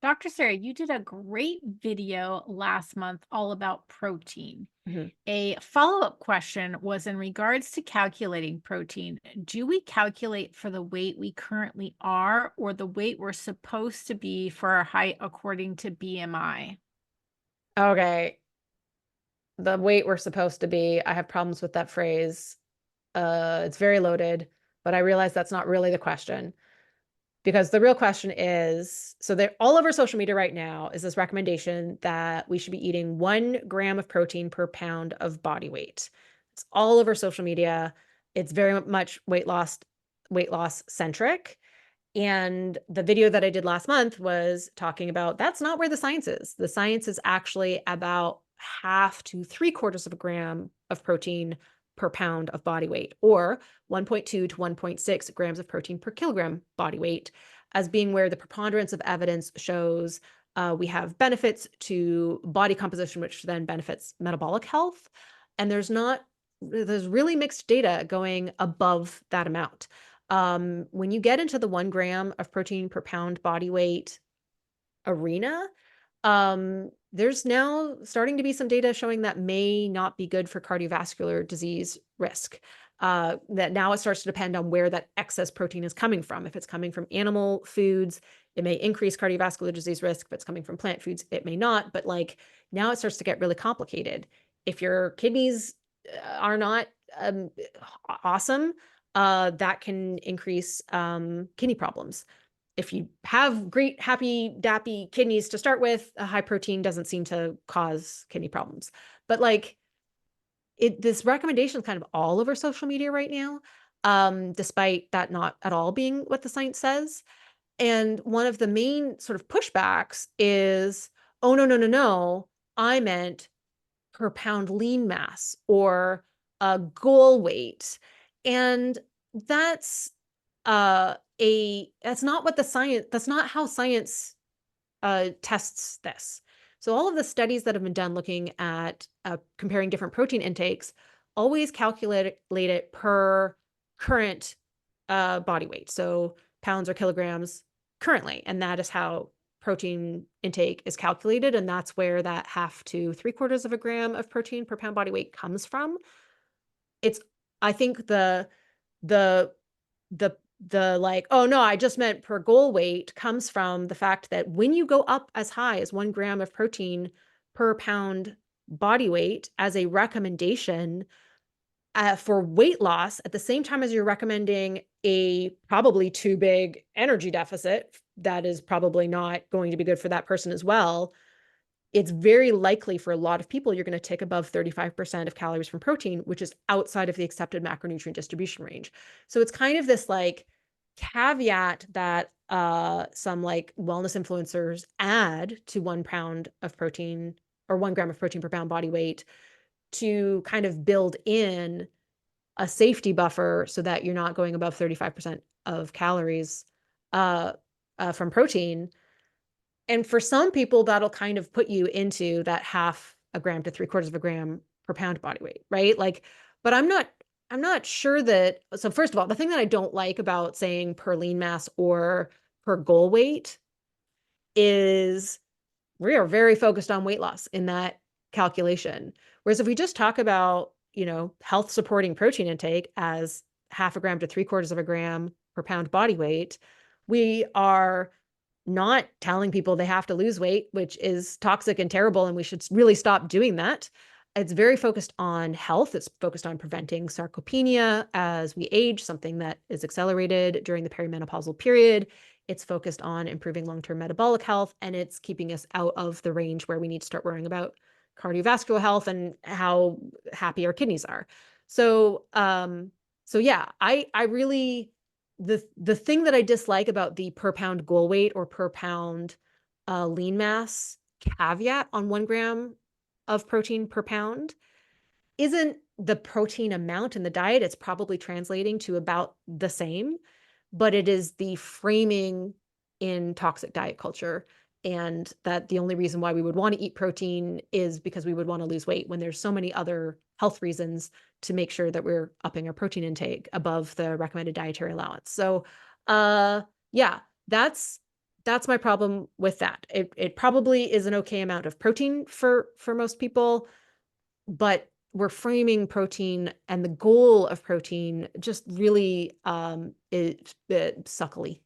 Dr. Sarah, you did a great video last month all about protein. Mhm. A follow up question was in regards to calculating protein. Do we calculate for the weight we currently are or the weight we're supposed to be for our height according to BMI? Okay, the weight we're supposed to be, I have problems with that phrase. It's very loaded, but I realize that's not really the question because the real question is, so they're all over social media right now is this recommendation that we should be eating 1 gram of protein per pound of body weight. It's all over social media. It's very much weight loss centric. And the video that I did last month was talking about that's not where the science is. The science is actually about half to 3/4 of a gram of protein per pound of body weight, or 1.2 to 1.6 grams of protein per kilogram body weight, as being where the preponderance of evidence shows we have benefits to body composition, which then benefits metabolic health. And there's really mixed data going above that amount. When you get into the 1 gram of protein per pound body weight arena, there's now starting to be some data showing that may not be good for cardiovascular disease risk. That now it starts to depend on where that excess protein is coming from. If it's coming from animal foods, it may increase cardiovascular disease risk. If it's coming from plant foods, it may not. But like now it starts to get really complicated. If your kidneys are not um, awesome, that can increase kidney problems. If you have great, happy, dappy kidneys to start with, a high protein doesn't seem to cause kidney problems. But like this recommendation is kind of all over social media right now, despite that not at all being what the science says. And one of the main sort of pushbacks is, oh, no, no, no, no. I meant per pound lean mass or goal weight. And that's that's not what the science, that's not how science tests this. So all of the studies that have been done looking at comparing different protein intakes always calculate it per current body weight. So pounds or kilograms currently. And that is how protein intake is calculated. And that's where that half to 3/4 of a gram of protein per pound body weight comes from. It's, I think the the like, "Oh, no, I just meant per goal weight," comes from the fact that when you go up as high as 1 gram of protein per pound body weight as a recommendation, for weight loss, at the same time as you're recommending a probably too big energy deficit, that is probably not going to be good for that person as well, it's very likely for a lot of people you're going to take above 35% of calories from protein, which is outside of the accepted macronutrient distribution range. So it's kind of this like caveat that some like wellness influencers add to 1 pound of protein or 1 gram of protein per pound body weight to kind of build in a safety buffer so that you're not going above 35% of calories uh, from protein. And for some people, that'll kind of put you into that half a gram to 3/4 of a gram per pound body weight, right? Like, but I'm not sure that. So first of all, the thing that I don't like about saying per lean mass or per goal weight is we are very focused on weight loss in that calculation. Whereas if we just talk about, health supporting protein intake as half a gram to 3/4 of a gram per pound body weight, we are not telling people they have to lose weight, which is toxic and terrible, and we should really stop doing that. It's very focused on health. It's focused on preventing sarcopenia as we age, something that is accelerated during the perimenopausal period. It's focused on improving long-term metabolic health, and it's keeping us out of the range where we need to start worrying about cardiovascular health and how happy our kidneys are. So, yeah, I really the thing that I dislike about the per pound goal weight or per pound lean mass caveat on 1 gram of protein per pound isn't the protein amount in the diet. It's probably translating to about the same, but it is the framing in toxic diet culture. And that the only reason why we would want to eat protein is because we would want to lose weight when there's so many other health reasons to make sure that we're upping our protein intake above the recommended dietary allowance. So, yeah, that's that's my problem with that. It probably is an okay amount of protein for most people, but we're framing protein and the goal of protein just really is suckily.